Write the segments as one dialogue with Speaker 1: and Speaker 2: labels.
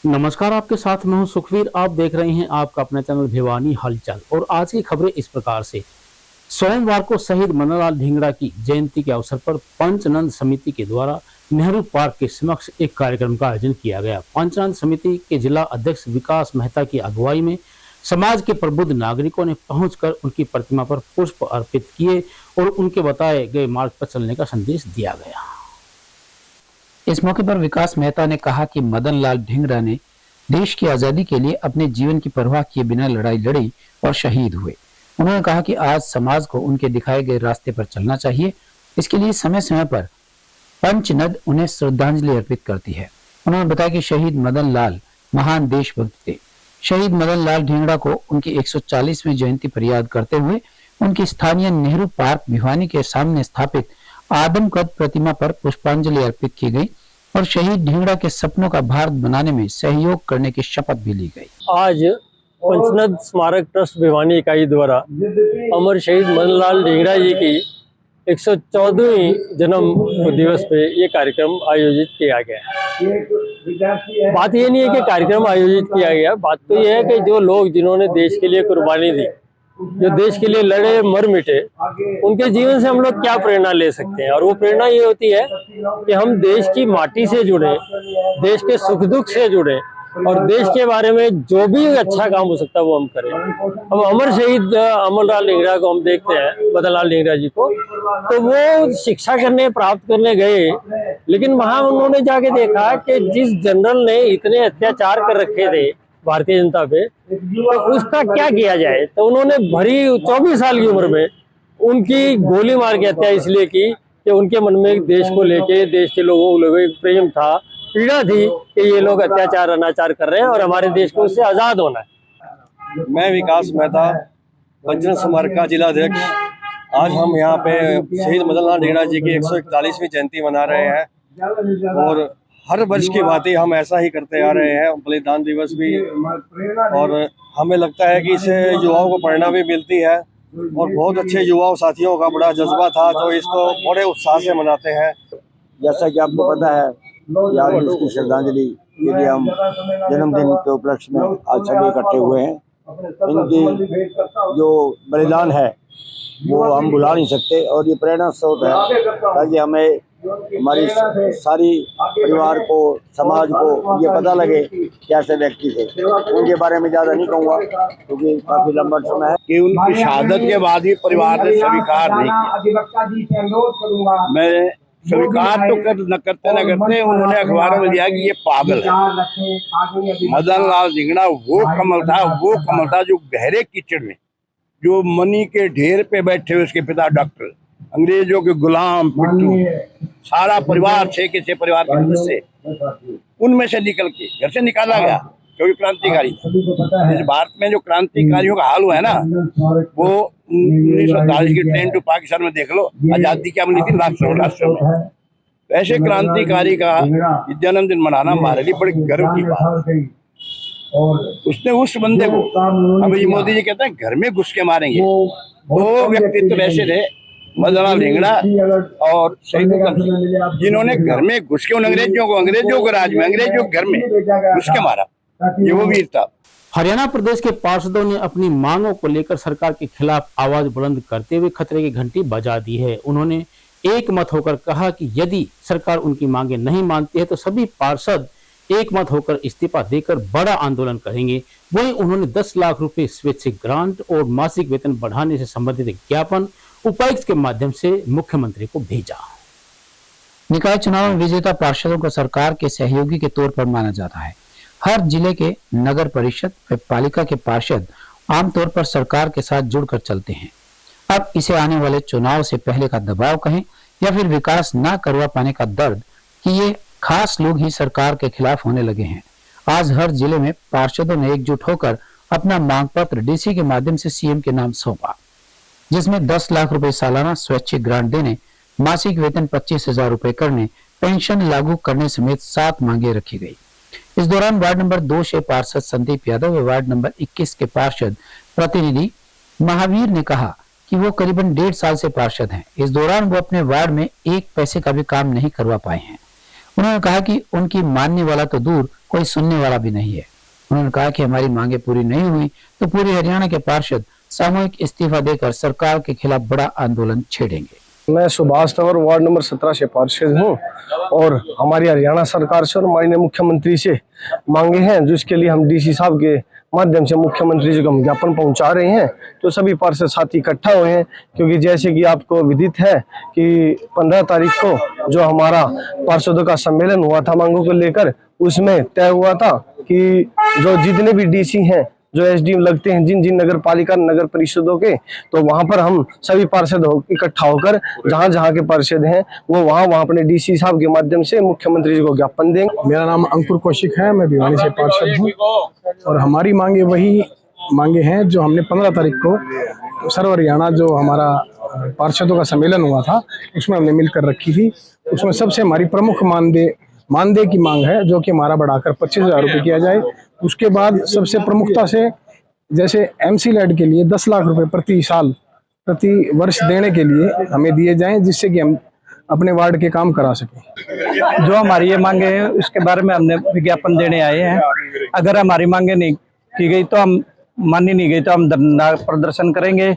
Speaker 1: नमस्कार, आपके साथ मैं हूं सुखवीर। आप देख रहे हैं आपका अपना चैनल भिवानी हलचल। और आज की खबरें इस प्रकार से। सोमवार को शहीद मदनलाल ढींगरा की जयंती के अवसर पर पंचनंद समिति के द्वारा नेहरू पार्क के समक्ष एक कार्यक्रम का आयोजन किया गया। पंचनंद समिति के जिला अध्यक्ष विकास मेहता की अगुवाई में समाज के प्रबुद्ध नागरिकों ने पहुंचकर उनकी प्रतिमा पर पुष्प अर्पित किए और उनके बताए गए मार्ग पर चलने का संदेश दिया गया।
Speaker 2: इस मौके पर विकास मेहता ने कहा कि मदन लाल ढींगरा ने देश की आजादी के लिए अपने जीवन की परवाह किए बिना लड़ाई लड़ी और शहीद हुए। उन्होंने कहा कि आज समाज को उनके दिखाए गए रास्ते पर चलना चाहिए। इसके लिए समय समय पर पंचनद उन्हें श्रद्धांजलि अर्पित करती है। उन्होंने बताया कि शहीद मदन लाल महान देशभक्त थे। शहीद मदन लाल ढींगरा को उनकी 140वीं जयंती पर याद करते हुए उनकी स्थानीय नेहरू पार्क भिवानी के सामने स्थापित आदमकद प्रतिमा पर पुष्पांजलि अर्पित की गई और शहीद ढींगरा के सपनों का भारत बनाने में सहयोग करने की शपथ भी ली गई।
Speaker 3: आज पंचनद स्मारक ट्रस्ट भिवानी इकाई द्वारा अमर शहीद मदनलाल ढींगरा जी की 114वीं जन्म दिवस पे ये कार्यक्रम आयोजित किया गया। बात ये नहीं है कि कार्यक्रम आयोजित किया गया, बात तो ये है कि जो लोग जिन्होंने देश के लिए कुर्बानी दी, जो देश के लिए लड़े मर मिटे, उनके जीवन से हम लोग क्या प्रेरणा ले सकते हैं। और वो प्रेरणा ये होती है कि हम देश की माटी से जुड़े, देश के सुख दुख से जुड़े और देश के बारे में जो भी अच्छा काम हो सकता है वो हम करें। अब अमर शहीद अमरलाल ढींगरा को हम देखते हैं, मदनलाल ढींगरा जी को, तो वो शिक्षा करने प्राप्त करने गए, लेकिन वहां उन्होंने जाके देखा कि जिस जनरल ने इतने अत्याचार कर रखे थे भारतीय जनता पे, तो उसका क्या किया जाए। तो उन्होंने भरी 24 साल की उम्र में उनकी गोली मार के हत्या इसलिए की कि उनके मन में देश को लेके, देश के लोगों को लेके प्रेम था, पीड़ा थी कि ये लोग अत्याचार अनाचार कर रहे हैं और हमारे देश को उससे आजाद होना है।
Speaker 4: मैं विकास मेहता, पंचनद स्मारक का जिला अध्यक्ष। आज हम यहाँ पे शहीद मदनलाल ढींगरा जी की 141वीं जयंती मना रहे हैं और हर वर्ष की भांति हम ऐसा ही करते आ रहे हैं, बलिदान दिवस भी। और हमें लगता है कि इससे युवाओं को प्रेरणा भी मिलती है और बहुत अच्छे युवाओं साथियों का बड़ा जज्बा था जो इसको बड़े उत्साह से मनाते हैं।
Speaker 5: जैसा कि आपको पता है कि आज इसकी श्रद्धांजलि के लिए हम जन्मदिन के उपलक्ष्य में आज सभी इकट्ठे हुए हैं। इनकी जो बलिदान है वो हम भुला नहीं सकते और ये प्रेरणा स्रोत है ताकि हमें हमारी सारी परिवार को, समाज को ये पता लगे कैसे व्यक्ति थे। उनके बारे में ज़्यादा नहीं कहूँगा क्योंकि काफ़ी लंबा समय है
Speaker 4: कि उनकी शहादत के बाद भी परिवार ने स्वीकार नहीं किया। मैं स्वीकार तो न करते उन्होंने अखबारों में दिया कि ये पागल है। मदनलाल ढींगरा वो कमल था जो गहरे कीचड़ में, जो मनी के ढेर पे बैठे हुए उसके पिता डॉक्टर, अंग्रेजों के गुलाम पिट्ठू, सारा परिवार छह परिवार के सदस्य, उनमें से निकल के घर से निकाला गया क्योंकि क्रांतिकारी। इस भारत में जो क्रांतिकारियों का हाल हुआ है ना, वो 1940 की ट्रेन टू पाकिस्तान में देख लो, आजादी क्या मिली थी राष्ट्र में। तो ऐसे क्रांतिकारी का जन्मदिन मनाना हमारे लिए बड़े गर्व की बात है। उसने उस बंदे को, अब ये मोदी जी कहते हैं घर में घुस के मारेंगे, दो व्यक्तित्व ऐसे थे, मदनलाल ढींगरा और शहीद उधम सिंह, जिन्होंने घर में घुस के उन अंग्रेजों को राज में, अंग्रेजों के घर में घुस के मारा। ये वो वीर था।
Speaker 1: हरियाणा प्रदेश के पार्षदों ने अपनी मांगों को लेकर सरकार के खिलाफ आवाज बुलंद करते हुए खतरे की घंटी बजा दी है। उन्होंने एक मत होकर कहा कि यदि सरकार उनकी मांगे नहीं मानती है तो सभी पार्षद एक मत होकर इस्तीफा देकर बड़ा आंदोलन करेंगे। वहीं उन्होंने 10 लाख रुपए स्वैच्छिक ग्रांट और मासिक वेतन बढ़ाने से संबंधित ज्ञापन उपायुक्त के माध्यम से मुख्यमंत्री को भेजा।
Speaker 2: निकाय चुनाव में विजेता पार्षदों को सरकार के सहयोगी के तौर पर माना जाता है। हर जिले के नगर परिषद व पालिका के पार्षद आमतौर पर सरकार के साथ जुड़कर चलते हैं। अब इसे आने वाले चुनाव से पहले का दबाव कहें या फिर विकास न करवा पाने का दर्द कि ये खास लोग ही सरकार के खिलाफ होने लगे हैं। आज हर जिले में पार्षदों ने एकजुट होकर अपना मांग पत्र डीसी के माध्यम से सीएम के नाम सौंपा, जिसमें 10 लाख रुपए सालाना स्वैच्छिक ग्रांट देने, मासिक वेतन 25,000 रुपए करने, पेंशन लागू करने समेत 7 मांगे रखी गई। इस दौरान वार्ड नंबर 2 से पार्षद संदीप यादव व वार्ड नंबर 21 के पार्षद प्रतिनिधि महावीर ने कहा कि वो करीबन 1.5 साल से पार्षद हैं। इस दौरान वो अपने वार्ड में 1 पैसे का भी काम नहीं करवा पाए हैं। उन्होंने कहा कि उनकी मानने वाला तो दूर, कोई सुनने वाला भी नहीं है। उन्होंने कहा कि हमारी मांगे पूरी नहीं हुई तो पूरे हरियाणा के पार्षद सामूहिक इस्तीफा देकर सरकार के खिलाफ बड़ा आंदोलन छेड़ेंगे।
Speaker 6: मैं सुभाष तंवर वार्ड नंबर 17 से पार्षद हूँ और हमारी हरियाणा सरकार से और माननीय मुख्यमंत्री से मांगे हैं, जिसके लिए हम डीसी साहब के माध्यम से मुख्यमंत्री जी को हम ज्ञापन पहुंचा रहे हैं। तो सभी पार्षद साथी इकट्ठा हुए हैं, क्योंकि जैसे कि आपको विदित है कि 15 तारीख को जो हमारा पार्षदों का सम्मेलन हुआ था मांगों को लेकर, उसमें तय हुआ था कि जो जितने भी डीसी हैं, जो एसडीएम लगते हैं जिन जिन नगर पालिका नगर परिषदों के, तो वहां पर हम सभी पार्षद इकट्ठा होकर जहां जहां के पार्षद हैं वो वहां अपने डीसी साहब के माध्यम से मुख्यमंत्री जी को ज्ञापन देंगे।
Speaker 7: मेरा नाम अंकुर कौशिक है, मैं भिवानी से पार्षद हूं और हमारी मांगे वही मांगे हैं जो हमने 15 तारीख को सर्व हरियाणा जो हमारा पार्षदों का सम्मेलन हुआ था उसमें हमने मिलकर रखी थी। उसमें सबसे हमारी प्रमुख मानदेय की मांग है, जो कि हमारा बढ़ाकर 25,000 रुपये किया जाए। उसके बाद सबसे प्रमुखता से जैसे एमसी लैड के लिए 10 लाख रुपए प्रति वर्ष देने के लिए हमें दिए जाएं, जिससे कि हम अपने वार्ड के काम करा सकें।
Speaker 8: जो हमारी ये मांगे हैं उसके बारे में हमने विज्ञापन देने आए हैं। अगर हमारी मांगे नहीं की गई तो हम मानी नहीं गई तो हम धरना प्रदर्शन करेंगे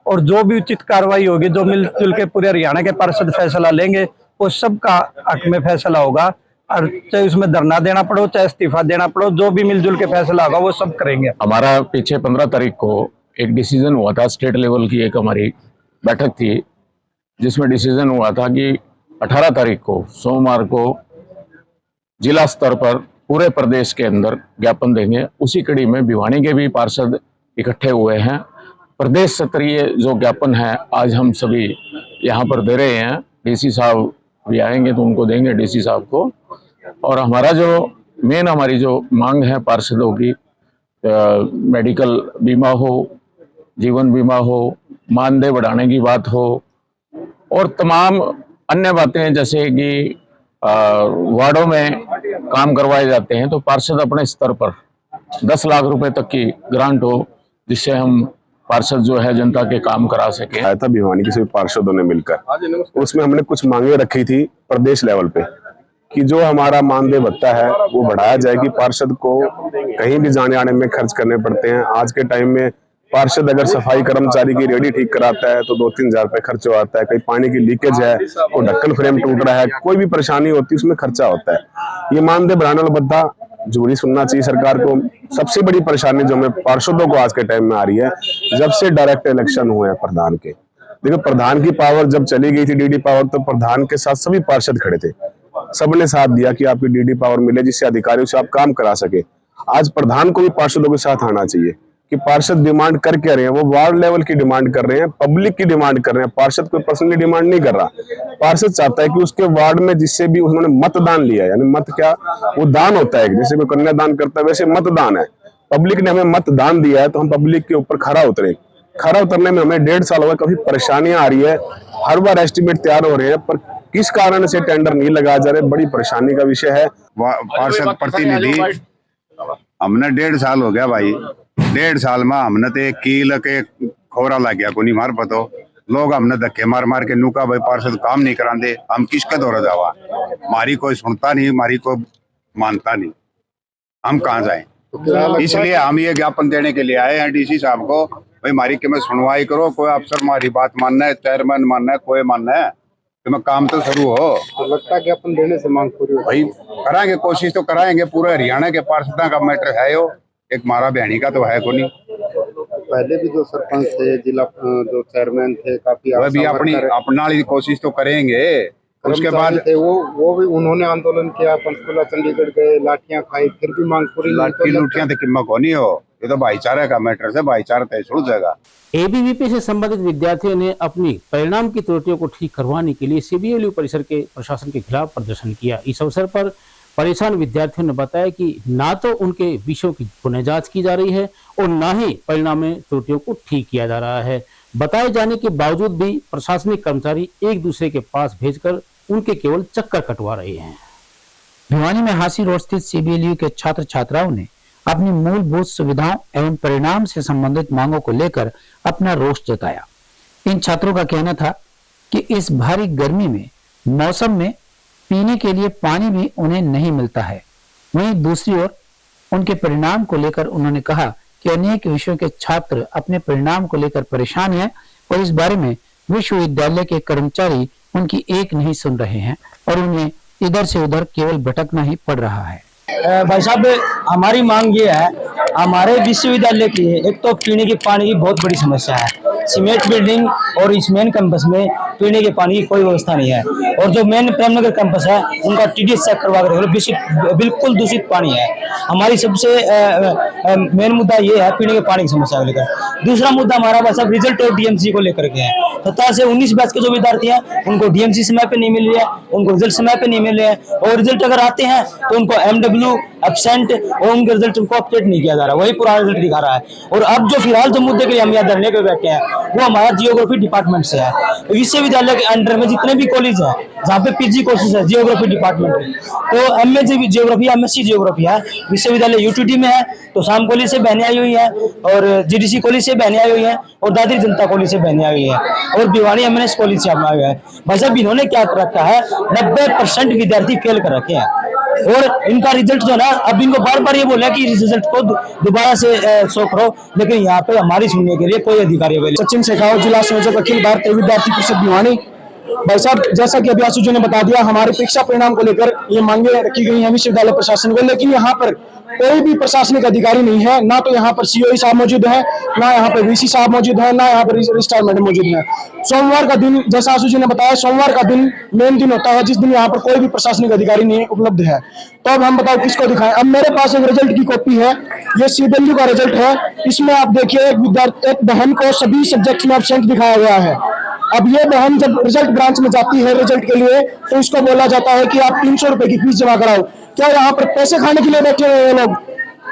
Speaker 8: और जो भी उचित कार्रवाई होगी, जो मिलजुल के पूरे हरियाणा के पार्षद फैसला लेंगे, वो सबका हक में फैसला होगा। और चाहे उसमें धरना देना पड़ो, चाहे इस्तीफा देना पड़ो, जो भी मिलजुल के फैसला होगा वो सब करेंगे।
Speaker 9: हमारा पीछे 15 तारीख को एक डिसीजन हुआ था, स्टेट लेवल की एक हमारी बैठक थी, जिसमें डिसीजन हुआ था कि 18 तारीख को सोमवार को जिला स्तर पर पूरे प्रदेश के अंदर ज्ञापन देंगे। उसी कड़ी में भिवानी के भी पार्षद इकट्ठे हुए हैं। प्रदेश स्तरीय जो ज्ञापन है आज हम सभी यहाँ पर दे रहे हैं। डीसी साहब भी आएंगे तो उनको देंगे, डीसी साहब को। और हमारा जो मेन हमारी जो मांग है पार्षदों की, मेडिकल बीमा हो, जीवन बीमा हो, मानदेय बढ़ाने की बात हो और तमाम अन्य बातें, जैसे कि वार्डों में काम करवाए जाते हैं तो पार्षद अपने स्तर पर 10 लाख रुपए तक की ग्रांट हो, जिससे हम पार्षद जो है जनता के काम करा सके।
Speaker 10: आया था भिवानी के सभी पार्षदों ने मिलकर, उसमें हमने कुछ मांगे रखी थी प्रदेश लेवल पे कि जो हमारा मानदेय भत्ता है वो बढ़ाया जाए कि पार्षद को कहीं भी जाने आने में खर्च करने पड़ते हैं। आज के टाइम में पार्षद अगर सफाई कर्मचारी की रेडी ठीक कराता है तो 2-3 हजार रुपये खर्च आता है। कहीं पानी की लीकेज है, कोई ढक्कन फ्रेम टूट रहा है, कोई भी परेशानी होती है उसमें खर्चा होता है। ये मानदेय बढ़ाने वाला भत्ता जरूरी सुनना चाहिए सरकार को। सबसे बड़ी परेशानी जो हमें पार्षदों को आज के टाइम में आ रही है, जब से डायरेक्ट इलेक्शन हुए हैं प्रधान के, देखो प्रधान की पावर जब चली गई थी डीडी पावर, तो प्रधान के साथ सभी पार्षद खड़े थे, सबने साथ दिया कि आपकी डीडी पावर मिले, जिससे अधिकारियों से आप काम करा सके। आज प्रधान को भी पार्षदों के साथ आना चाहिए कि पार्षद डिमांड कर क्या रहे हैं, वो वार्ड लेवल की डिमांड कर रहे हैं, पब्लिक की डिमांड कर रहे हैं। पार्षद कोई पर्सनली डिमांड नहीं कर रहा। पार्षद चाहता है कि उसके वार्ड में जिससे भी उन्होंने मतदान लिया, यानी मत क्या, वो दान होता है, जैसे कोई कन्यादान करता है वैसे मतदान है। पब्लिक ने हमें मतदान दिया है तो हम पब्लिक के ऊपर खरा उतरे। खरा उतरने में हमें 1.5 साल हुआ, काफी परेशानियां आ रही है। हर बार एस्टिमेट तैयार हो रहे हैं पर किस कारण से टेंडर नहीं लगाया जा रहा है, बड़ी परेशानी का विषय है।
Speaker 11: पार्षद प्रतिनिधि हमने 1.5 साल हो गया भाई, 1.5 साल में हमने तो एक कील के खोरा लग गया को नहीं मार पतो। लोग हमने धक्के मार मार के नुका भाई पार्षद काम नहीं कराते, हम किसके दौरा जावा, हमारी कोई सुनता नहीं, हमारी कोई मानता नहीं, हम कहाँ जाए। इसलिए हम ये ज्ञापन देने के लिए आए हैं डीसी साहब को, भाई हमारी कि मैं सुनवाई करो, कोई अफसर हमारी बात मानना है, चेयरमैन मानना है, कोई मानना है कि मैं काम तो शुरू हो।
Speaker 7: तो लगता है ज्ञापन देने से मांग पूरी हो
Speaker 11: भाई कराएंगे, कोशिश तो कराएंगे। पूरे हरियाणा के पार्षदों का मैटर है यो, एक मारा बहनी का तो है को नहीं।
Speaker 7: पहले भी जो सरपंच थे, जिला जो चेयरमैन थे, काफी
Speaker 11: वह भी अपना कोशिश तो करेंगे। उसके बाद
Speaker 7: वो भी उन्होंने आंदोलन किया, पंचकुला चंडीगढ़ गए, लाठियां खाई, फिर भी मांग पूरी।
Speaker 11: लाठी लुटियां तो किम्मत को नहीं हो, ये तो भाईचारे का मैटर है, भाईचारा तय छूट जाएगा।
Speaker 1: एबीवीपी से संबंधित विद्यार्थियों ने अपनी परिणाम की त्रुटियों को ठीक करवाने के लिए सीबीएलयू परिसर के प्रशासन के खिलाफ प्रदर्शन किया। इस अवसर पर परेशान विद्यार्थियों ने बताया कि ना तो उनके विषयों की पुनः जांच की जा रही है और ना ही परिणाम में त्रुटियों को ठीक किया जा रहा है। बताए जाने के बावजूद भी प्रशासनिक कर्मचारी एक दूसरे के पास भेजकर उनके केवल चक्कर कटवा रहे हैं।
Speaker 2: भिवानी में हांसी रोड स्थित सीबीएलयू के छात्र छात्राओं ने अपनी मूलभूत सुविधाओं एवं परिणाम से संबंधित मांगों को लेकर अपना रोष जताया। इन छात्रों का कहना था कि इस भारी गर्मी में मौसम में पीने के लिए पानी भी उन्हें नहीं मिलता है। वहीं दूसरी ओर उनके परिणाम को लेकर उन्होंने कहा कि अनेक विषयों के छात्र अपने परिणाम को लेकर परेशान हैं और इस बारे में विश्वविद्यालय के कर्मचारी उनकी एक नहीं सुन रहे हैं और उन्हें इधर से उधर केवल भटकना ही पड़ रहा है।
Speaker 8: भाई साहब, हमारी मांग ये है, हमारे विश्वविद्यालय की एक तो पीने के पानी की बहुत बड़ी समस्या है। सीमेंट बिल्डिंग और इस मेन कैंपस में पीने के पानी की कोई व्यवस्था नहीं है और जो मेन प्रेमनगर कैंपस है उनका TDS चेक करवा कर बिल्कुल दूषित पानी है। हमारी सबसे मेन मुद्दा ये है पीने के पानी की समस्या को लेकर। दूसरा मुद्दा हमारा भाई साहब रिजल्ट और DMC को लेकर के है। 17 से 19 बैच के जो विद्यार्थी हैं उनको DMC समय पे नहीं मिल रही है, उनको रिजल्ट समय पे नहीं मिल रहे हैं और रिजल्ट अगर आते हैं तो उनको MW एब्सेंट और उनके रिजल्ट को अपडेट नहीं किया जा रहा, वही पुराना रिजल्ट दिखा रहा है। और अब जो फिलहाल जो मुद्दे के लिए हम यहाँ धरने पे बैठे हैं वो हमारा जियोग्राफी डिपार्टमेंट से है। विश्वविद्यालय के अंडर में जितने भी कॉलेज है जहाँ पे PG कोर्सेज है जियोग्राफी डिपार्टमेंट में, तो MA जियोग्राफी MSc जियोग्राफी है विश्वविद्यालय UTT में है, तो शाम कॉलेज से बहने आई हुई है और GDC कॉलेज से बहने आई हुई है और दादरी जनता कॉलेज से बहने आई हुई है और भिवानी MNS कॉलेज से आए हुए हैं। भाई साहब इन्होंने क्या कर रखा है, 90% विद्यार्थी फेल कर रखे हैं और इनका रिजल्ट जो है ना, अब इनको बार बार ये बोला कि रिजल्ट को दोबारा से शो करो, लेकिन यहाँ पे हमारी सुनने के लिए कोई अधिकारी अवेलेबल।
Speaker 7: सचिन शेखावत, जिला संयोजक अखिल भारतीय विद्यार्थी परिषद भिवानी। भाई साहब, जैसा कि अभी आशु जी ने बता दिया, हमारे परीक्षा परिणाम को लेकर ये मांगे रखी गई हैं विश्वविद्यालय प्रशासन को, लेकिन यहाँ पर कोई भी प्रशासनिक अधिकारी नहीं है। ना तो यहाँ पर COE साहब मौजूद है, ना यहाँ पर VC साहब मौजूद है, ना यहाँ पर रजिस्ट्रार मैडम मौजूद है। सोमवार का दिन, जैसा आशु जी ने बताया, सोमवार का दिन मेन दिन होता है जिस दिन यहाँ पर कोई भी प्रशासनिक अधिकारी नहीं उपलब्ध है। तो अब हम बताओ किसको दिखाएं। अब मेरे पास एक रिजल्ट की कॉपी है, ये CW का रिजल्ट है। इसमें आप देखिए एक बहन को सभी सब्जेक्ट में एब्सेंट दिखाया गया है। अब ये बहन जब रिजल्ट ब्रांच में जाती है रिजल्ट के लिए तो इसको बोला जाता है कि आप 300 रुपए की फीस जमा कराओ। क्या यहाँ पर पैसे खाने के लिए बैठे हुए हैं लोग?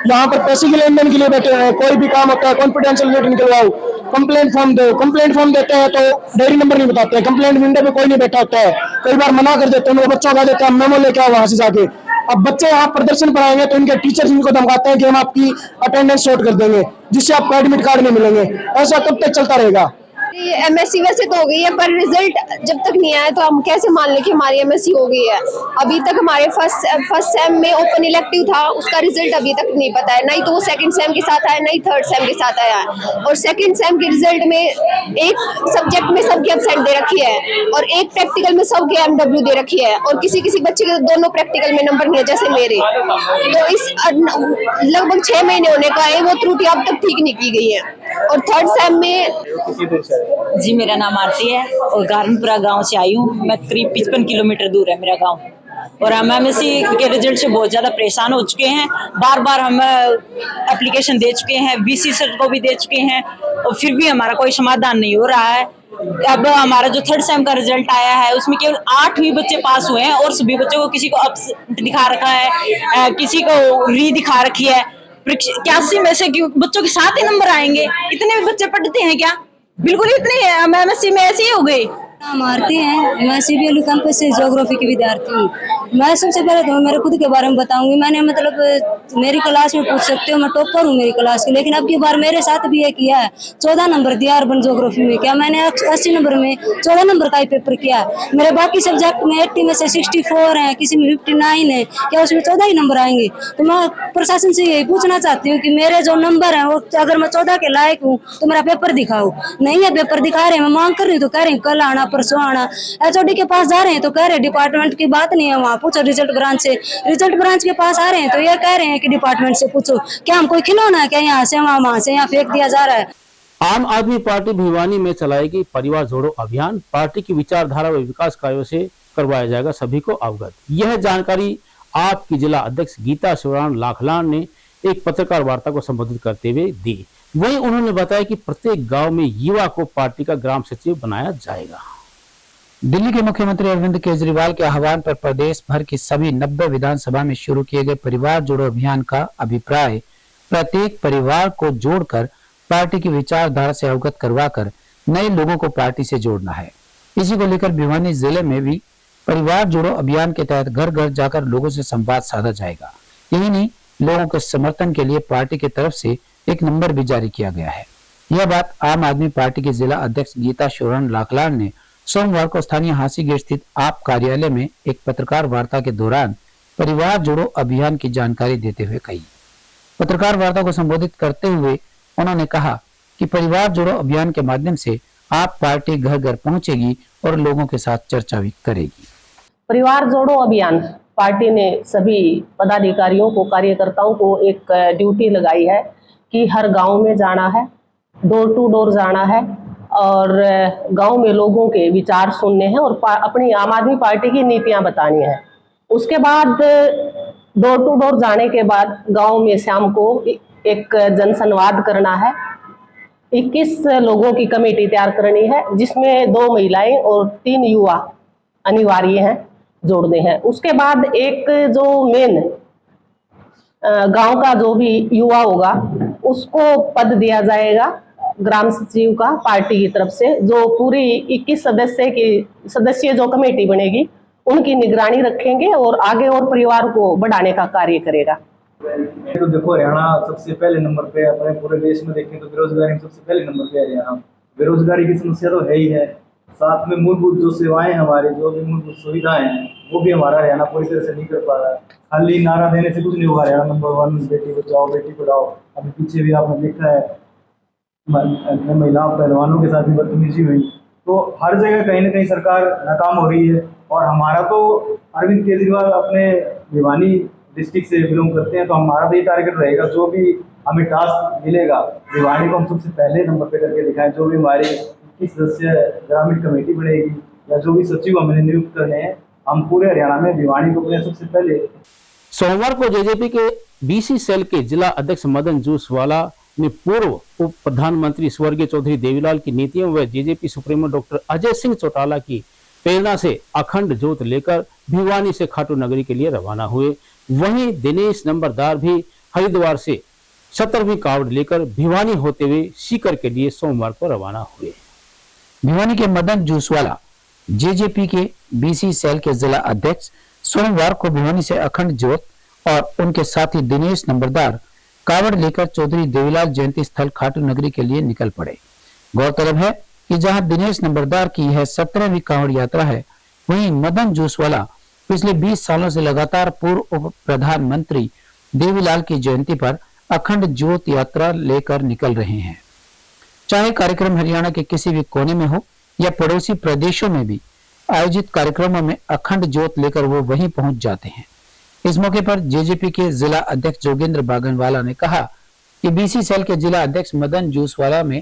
Speaker 7: यहाँ पर पैसे के लेन देन के लिए बैठे हुए हैं। कोई भी काम होता है कॉन्फिडेंशियल रेट निकलवाओ, कंप्लेंट फॉर्म दो। कंप्लेंट फॉर्म देते हैं तो डायरी नंबर नहीं बताते हैं, कंप्लेंट विंडो पे कोई नहीं बैठा होता है, कई बार मना कर देते हैं, वो बच्चों का देते हैं मेमो लेके आओ वहां से जाके। अब बच्चे यहाँ प्रदर्शन पर आएंगे तो इनके टीचर्स इनको धमकाते हैं कि हम आपकी अटेंडेंस शॉर्ट कर देंगे, जिससे आपको एडमिट कार्ड नहीं मिलेंगे। ऐसा कब तक चलता रहेगा?
Speaker 12: MSc वैसे तो हो गई है, पर रिजल्ट जब तक नहीं आया तो हम कैसे मान लें कि हमारी MSc हो गई है। अभी तक हमारे फर्स्ट सेम में ओपन इलेक्टिव था, उसका रिजल्ट अभी तक नहीं पता है, नहीं तो वो सेकंड सेम के साथ आया, नहीं थर्ड सेम के साथ आया है। और सेकंड सेम के रिजल्ट में एक सब्जेक्ट में सबके एब्सेंट दे रखी है और एक प्रैक्टिकल में सबके MW दे रखी है और किसी किसी बच्चे के दोनों प्रैक्टिकल में नंबर नहीं है, जैसे मेरे। तो इस लगभग 6 महीने होने का है, वो त्रुटि अब तक ठीक नहीं की गई है। और थर्ड सेम में
Speaker 13: जी, मेरा नाम आरती है और गारनपुरा गांव से आई हूँ। मैं करीब 55 किलोमीटर दूर है मेरा गांव और हम MSc के रिजल्ट से बहुत ज़्यादा परेशान हो चुके हैं। बार बार हम एप्लीकेशन दे चुके हैं, VC सर को भी दे चुके हैं और फिर भी हमारा कोई समाधान नहीं हो रहा है। अब हमारा जो थर्ड सेम का रिजल्ट आया है उसमें केवल 8 ही बच्चे पास हुए हैं और सभी बच्चों को किसी को एब्सेंट दिखा रखा है, किसी को री दिखा रखी है। 81 में से बच्चों के 7 ही नंबर आएंगे? इतने बच्चे पढ़ते हैं क्या? बिल्कुल इतने MSc में ऐसे ही हो गए।
Speaker 14: मारते हैं। मैं CBLU कैंपस से ज्योग्राफी की विद्यार्थी हूँ। मैं सबसे पहले तो मेरे खुद के बारे में बताऊंगी। मैंने मेरी क्लास में पूछ सकते हो, मैं टॉपर हूँ मेरी क्लास की, लेकिन अब की बार मेरे साथ भी ये किया है। 14 नंबर दिया अर्बन ज्योग्राफी में, क्या मैंने 80 नंबर में 14 नंबर का ही पेपर किया। मेरे बाकी सब्जेक्ट में 80 में से 64 हैं, किसी में 59 है, क्या उसमें 14 ही नंबर आएंगे? तो मैं प्रशासन से यही पूछना चाहती हूँ कि मेरे जो नंबर है वो अगर मैं 14 के लायक हूँ तो मेरा पेपर दिखाओ। नहीं है पेपर दिखा रहे हैं, मैं मांग कर रही हूँ तो कह रहे हैं कल आना परसों आना। HOD के पास जा रहे हैं तो कह रहे हैं डिपार्टमेंट की बात नहीं है, वहाँ पूछो रिजल्ट ब्रांच से। रिजल्ट ब्रांच के पास आ रहे हैं तो ये कह रहे हैं कि डिपार्टमेंट से पूछो। क्या हम कोई खिलौना है क्या? यहाँ से वहाँ से यहाँ फेंक दिया जा रहा है।
Speaker 1: आम आदमी पार्टी भिवानी में चलाएगी परिवार जोड़ो अभियान। पार्टी की विचारधारा व विकास कार्यों से करवाया जाएगा सभी को अवगत। यह जानकारी आपकी जिला अध्यक्ष गीता शिवराम लाखलान ने एक पत्रकार वार्ता को संबोधित करते हुए दी। वहीं उन्होंने बताया कि प्रत्येक गांव में युवा को पार्टी का ग्राम सचिव बनाया जाएगा।
Speaker 2: दिल्ली के मुख्यमंत्री अरविंद केजरीवाल के आह्वान पर प्रदेश भर की सभी 90 विधानसभा में शुरू किए गए परिवार जोड़ो अभियान का अभिप्राय प्रत्येक परिवार को जोड़कर पार्टी की विचारधारा से अवगत करवाकर नए लोगों को पार्टी से जोड़ना है। इसी को लेकर भिवानी जिले में भी परिवार जोड़ो अभियान के तहत घर घर जाकर लोगों से संवाद साधा जाएगा। यही नहीं, लोगों के समर्थन के लिए पार्टी की तरफ से एक नंबर भी जारी किया गया है। यह बात आम आदमी पार्टी के जिला अध्यक्ष गीता शिवराम लाखलान ने सोमवार को स्थानीय हासीगेट स्थित आप कार्यालय में एक पत्रकार वार्ता के दौरान परिवार जोड़ो अभियान की जानकारी देते हुए कही। पत्रकार वार्ता को संबोधित करते हुए उन्होंने कहा कि परिवार जोड़ो अभियान के माध्यम से आप पार्टी घर घर पहुंचेगी और लोगों के साथ चर्चा भी करेगी।
Speaker 15: परिवार जोड़ो अभियान पार्टी ने सभी पदाधिकारियों को, कार्यकर्ताओं को एक ड्यूटी लगाई है कि हर गांव में जाना है, डोर टू डोर जाना है और गांव में लोगों के विचार सुनने हैं और अपनी आम आदमी पार्टी की नीतियां बतानी है। उसके बाद डोर टू डोर जाने के बाद गांव में शाम को एक जनसंवाद करना है। 21 लोगों की कमेटी तैयार करनी है जिसमें 2 महिलाएं और 3 युवा अनिवार्य हैं, जोड़ने हैं। उसके बाद एक जो मेन गांव का जो भी युवा होगा उसको पद दिया जाएगा ग्राम सचिव का पार्टी की तरफ से, जो पूरी 21 सदस्यीय जो कमेटी बनेगी उनकी निगरानी रखेंगे और आगे और परिवार को बढ़ाने का कार्य करेगा।
Speaker 16: तो देखो हरियाणा सबसे पहले नंबर पे, अपने पूरे देश में देखें तो बेरोजगारी में सबसे पहले नंबर पे हरियाणा। बेरोजगारी की समस्या तो है ही है, साथ में मूलभूत जो सेवाएं हमारी, जो भी मूलभूत सुविधाएं हैं वो भी हमारा हरियाणा पूरी तरह से नहीं कर पा रहा है। खाली नारा देने से कुछ नहीं होगा। हरियाणा नंबर 1, बेटी बचाओ बेटी पढ़ाओ। अभी पीछे भी आपने देखा है महिलाओं पहलवानों के साथ भी बदतमीजी हुई। तो हर जगह कहीं ना कहीं सरकार नाकाम हो रही है। और हमारा तो अरविंद केजरीवाल अपने भिवानी डिस्ट्रिक्ट से बिलोंग करते हैं, तो हमारा तो ये टारगेट रहेगा, जो भी हमें टास्क मिलेगा भिवानी को हम सबसे पहले नंबर पे करके दिखाएं। जो भी हमारी 21 सदस्य ग्रामीण कमेटी बनेगी या जो भी सचिव हमें नियुक्त करने हैं, हम पूरे हरियाणा में भिवानी को अपने सबसे पहले।
Speaker 1: सोमवार को जेजेपी के बीसी सेल के जिला अध्यक्ष मदन जूसवाला ने पूर्व उप प्रधानमंत्री स्वर्गीय चौधरी देवीलाल की नीतियों व JJP supremo doctor Ajay Singh Chautala की प्रेरणा से अखंड ज्योत लेकर भिवानी से खाटू नगरी के लिए रवाना हुए। वहीं दिनेश नंबरदार भी हरिद्वार से 17वीं कावड़ लेकर भिवानी होते हुए सीकर के लिए सोमवार को रवाना हुए।
Speaker 2: भिवानी के मदन जूसवाला जेजेपी के बीसी सेल के जिला अध्यक्ष सोमवार को भिवानी से अखंड ज्योत और उनके साथी दिनेश नंबरदार कावड़ लेकर चौधरी देवीलाल जयंती स्थल खाटू नगरी के लिए निकल पड़े। गौरतलब है कि जहां दिनेश नंबरदार की यह 17वीं कांवड़ यात्रा है, वहीं मदन जूसवाला पिछले 20 सालों से लगातार पूर्व उप प्रधानमंत्री देवीलाल की जयंती पर अखंड ज्योत यात्रा लेकर निकल रहे हैं। चाहे कार्यक्रम हरियाणा के किसी भी कोने में हो या पड़ोसी प्रदेशों में भी आयोजित कार्यक्रमों में अखंड ज्योत लेकर वो वहीं पहुंच जाते हैं। इस मौके पर जेजेपी के जिला अध्यक्ष जोगेंद्र बागनवाला ने कहा कि बीसी सेल के जिला अध्यक्ष मदन जूसवाला में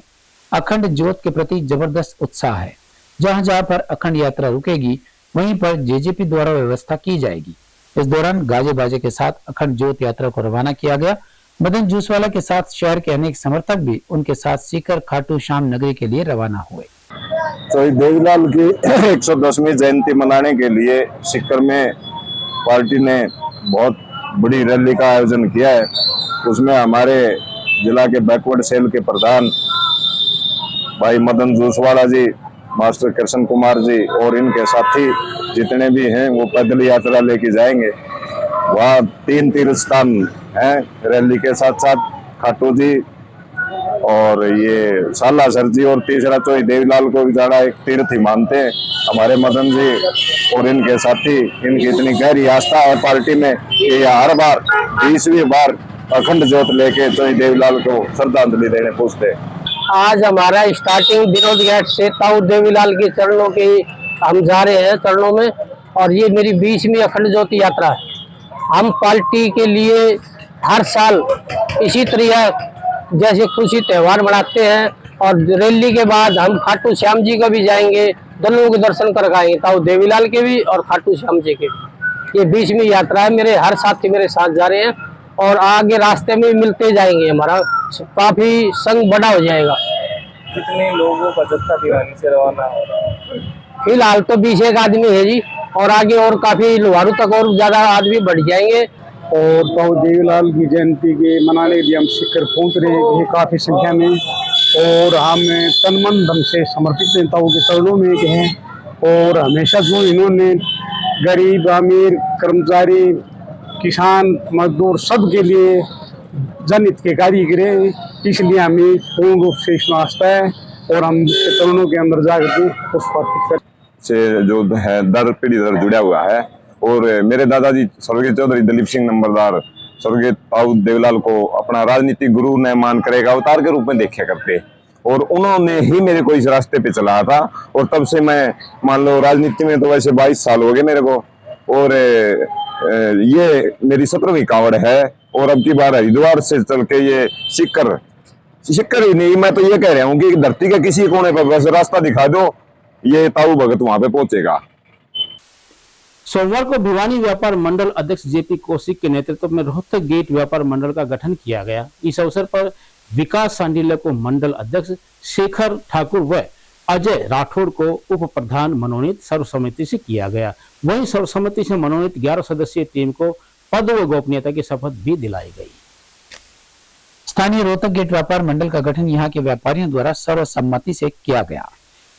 Speaker 2: अखंड ज्योत के प्रति जबरदस्त उत्साह है। जहां जहां पर अखंड यात्रा रुकेगी वहीं पर जेजेपी द्वारा व्यवस्था की जाएगी। इस दौरान गाजे बाजे के साथ अखंड ज्योत यात्रा को रवाना किया गया। मदन जूसवाला के साथ शहर के अनेक समर्थक भी उनके साथ सीकर खाटू श्याम नगरी के लिए रवाना हुए।
Speaker 10: तो देवीलाल की 110वीं जयंती मनाने के लिए सीकर में पार्टी ने बहुत बड़ी रैली का आयोजन किया है। उसमें हमारे जिला के बैकवर्ड सेल के प्रधान भाई मदन जूसवाला जी, मास्टर कृष्ण कुमार जी और इनके साथी जितने भी हैं वो पैदल यात्रा लेके जाएंगे। वहाँ 3 तीर्थ स्थान हैं रैली के साथ साथ, खाटू जी और ये सालासर जी और तीसरा चौधरी देवीलाल को भी ज़्यादा एक तीर्थ ही मानते हैं हमारे मदन जी और इनके साथी। इनकी इतनी गहरी आस्था है पार्टी में कि ये हर बार 20वीं बार अखंड ज्योत लेके चौधरी देवीलाल को श्रद्धांजलि देने पहुंचते हैं।
Speaker 15: आज हमारा स्टार्टिंग विनोद घाट से ताऊ देवीलाल के चरणों के हम जा रहे हैं चरणों में, और ये मेरी 20वीं अखंड ज्योति यात्रा है। हम पार्टी के लिए हर साल इसी तरह जैसे खुशी त्यौहार मनाते हैं, और रैली के बाद हम खाटू श्याम जी का भी जाएंगे, दोनों के दर्शन कर आएंगे, ताऊ देवीलाल के भी और खाटू श्याम जी के भी। ये 20वीं यात्रा है। मेरे हर साथी मेरे साथ जा रहे हैं और आगे रास्ते में मिलते जाएंगे। हमारा काफी संग बड़ा हो जाएगा।
Speaker 16: कितने लोगों का जत्था भिवानी से रवाना हो रहा है?
Speaker 15: फिलहाल तो 20 काफी है जी, और आगे और काफी लोहारू तक और ज्यादा आदमी बढ़ जाएंगे।
Speaker 7: और ताऊ देवीलाल की जयंती के मनाने के लिए हम सीकर पहुंच रहे हैं काफ़ी संख्या में, और हम तन मन धन से समर्पित हैं ताऊ के चरणों में हैं। और हमेशा जो इन्होंने गरीब अमीर कर्मचारी किसान मजदूर सब के लिए जनहित के कार्य करे, इसलिए हमें पूर्ण रूप से इसमें आस्था है और हम चरणों के अंदर जाकर पुष्प अर्पित करते हैं।
Speaker 10: से जो है दर पीढ़ी दर जुड़ा हुआ है। और मेरे दादाजी स्वर्गीय चौधरी दलीप सिंह नंबरदार स्वर्गीय ताऊ देवलाल को अपना राजनीतिक गुरु ने मान कर एक अवतार के रूप में देखा करते, और उन्होंने ही मेरे को इस रास्ते पे चलाया था। और तब से मैं मान लो राजनीति में तो वैसे 22 साल हो गए मेरे को, और ये मेरी 17वीं कावड़ है। और अब की बार हरिद्वार से चल के ये सिक्कर ही नहीं, मैं तो ये कह रहा हूँ कि धरती के किसी कोने पर बस रास्ता दिखा दो, ये ताऊ भगत वहां पे पहुंचेगा।
Speaker 1: सोमवार को भिवानी व्यापार मंडल अध्यक्ष जेपी कौशिक के नेतृत्व में रोहतक गेट व्यापार मंडल का गठन किया गया। इस अवसर पर विकास सांडिल्य को मंडल अध्यक्ष, शेखर ठाकुर व अजय राठौड़ को उप प्रधान मनोनीत सर्वसम्मति से किया गया। वहीं सर्वसम्मति से मनोनीत 11 सदस्यीय टीम को पद व गोपनीयता की शपथ भी दिलाई गई।
Speaker 2: स्थानीय रोहतक गेट व्यापार मंडल का गठन यहाँ के व्यापारियों द्वारा सर्वसम्मति से किया गया।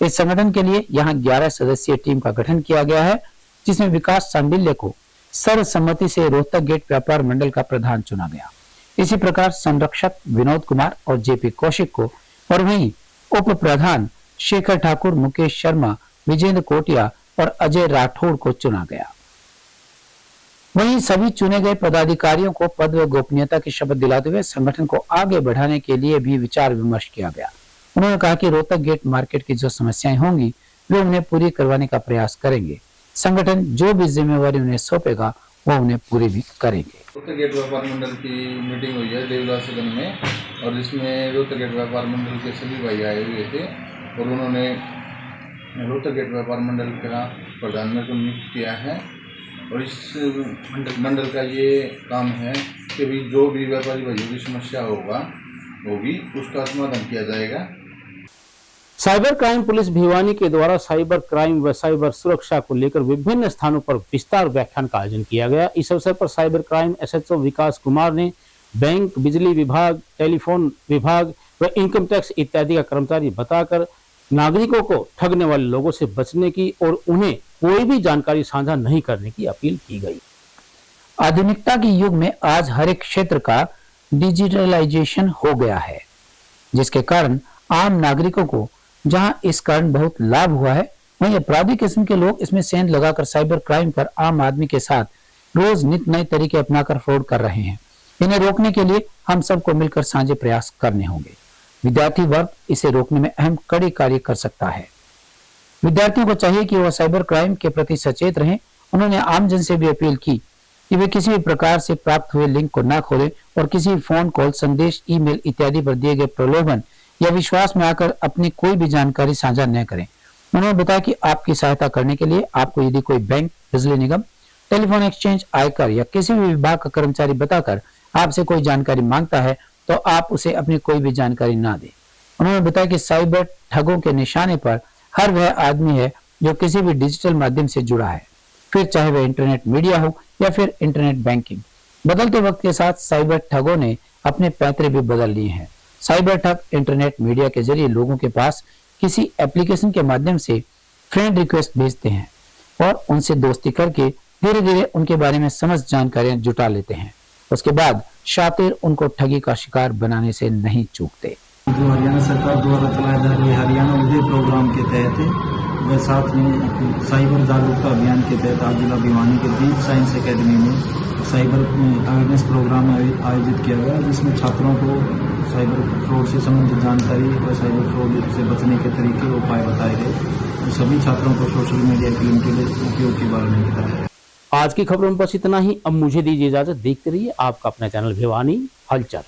Speaker 2: इस संगठन के लिए यहाँ 11 सदस्यीय टीम का गठन किया गया है, जिसमें विकास सांडिल्य को सर्वसम्मति से रोहतक गेट व्यापार मंडल का प्रधान चुना गया। इसी प्रकार संरक्षक विनोद कुमार और जेपी कौशिक को, और वहीं उप प्रधान शेखर ठाकुर, मुकेश शर्मा, विजेंद्र कोटिया और अजय राठौड़ को चुना गया। वहीं सभी चुने गए पदाधिकारियों को पद व गोपनीयता की शपथ दिलाते हुए संगठन को आगे बढ़ाने के लिए भी विचार विमर्श किया गया। उन्होंने कहा कि रोहतक गेट मार्केट की जो समस्याएं होंगी वे उन्हें पूरी करवाने का प्रयास करेंगे। संगठन जो भी जिम्मेवारी उन्हें सौंपेगा वो उन्हें पूरी भी करेंगे।
Speaker 17: रोहतक गेट व्यापार मंडल की मीटिंग हुई है देवला सदन में, और जिसमें रोहतक गेट व्यापार मंडल के सभी भाई आए हुए थे, और उन्होंने रोहतक गेट व्यापार मंडल का प्रधान को नियुक्त किया है। और इस मंडल का ये काम है कि भी जो भी व्यापारी भाइयों की समस्या होगी उसका समाधान किया जाएगा।
Speaker 1: साइबर क्राइम पुलिस भिवानी के द्वारा साइबर क्राइम व साइबर सुरक्षा को लेकर विभिन्न स्थानों पर विस्तार व्याख्यान का आयोजन किया गया। इस अवसर पर साइबर क्राइम एसएचओ विकास कुमार ने बैंक, बिजली विभाग, टेलीफोन विभाग व इनकम टैक्स इत्यादि का कर्मचारी बताकर नागरिकों को ठगने वाले लोगों से बचने की और उन्हें कोई भी जानकारी साझा नहीं करने की अपील की गई।
Speaker 2: आधुनिकता के युग में आज हर एक क्षेत्र का डिजिटलाइजेशन हो गया है, जिसके कारण आम नागरिकों को जहां इस कारण बहुत लाभ हुआ है, वहीं अपराधी किस्म के लोग इसमें सेंध लगाकर साइबर क्राइम पर आम आदमी के साथ रोज नित नए तरीके अपनाकर फ्रॉड कर रहे हैं। इन्हें रोकने के लिए हम सबको मिलकर साझे प्रयास करने होंगे। विद्यार्थी वर्ग इसे रोकने में अहम कड़ी कार्य कर सकता है। विद्यार्थियों को चाहिए कि वह साइबर क्राइम के प्रति सचेत रहें। उन्होंने आमजन से भी अपील की कि वे किसी भी प्रकार से प्राप्त हुए लिंक को न खोलें और किसी फोन कॉल, संदेश, ईमेल इत्यादि पर दिए गए प्रलोभन या विश्वास में आकर अपनी कोई भी जानकारी साझा न करें। उन्होंने बताया कि आपकी सहायता करने के लिए आपको यदि कोई बैंक, बिजली निगम, टेलीफोन एक्सचेंज, आयकर या किसी भी विभाग का कर्मचारी बताकर आपसे कोई जानकारी मांगता है तो आप उसे अपनी कोई भी जानकारी ना दें। उन्होंने बताया कि साइबर ठगों के निशाने पर हर वह आदमी है जो किसी भी डिजिटल माध्यम से जुड़ा है, फिर चाहे वह इंटरनेट मीडिया हो या फिर इंटरनेट बैंकिंग। बदलते वक्त के साथ साइबर ठगों ने अपने पैतरे भी बदल लिए हैं। साइबर ठग इंटरनेट मीडिया के जरिए लोगों के पास किसी एप्लीकेशन के माध्यम से फ्रेंड रिक्वेस्ट भेजते हैं और उनसे दोस्ती करके धीरे धीरे उनके बारे में समस्त जानकारियां जुटा लेते हैं। उसके बाद शातिर उनको ठगी का शिकार बनाने से नहीं चूकते।
Speaker 16: जो हरियाणा सरकार द्वारा चलाया जा रहे हरियाणा उदय प्रोग्राम के तहत व साथ में साइबर जागरूकता अभियान के तहत आज जिला भिवानी के दीप साइंस एकेडमी में साइबर अवेयरनेस प्रोग्राम आयोजित किया गया, जिसमें छात्रों को साइबर फ्रॉड से संबंधित जानकारी व साइबर फ्रॉड से बचने के तरीके उपाय बताए गए। सभी छात्रों को सोशल मीडिया के उपयोग के बारे में बताया।
Speaker 1: आज की खबरों में बस इतना ही। अब मुझे दीजिए इजाजत। देखते रहिए आपका अपना चैनल भिवानी हलचल।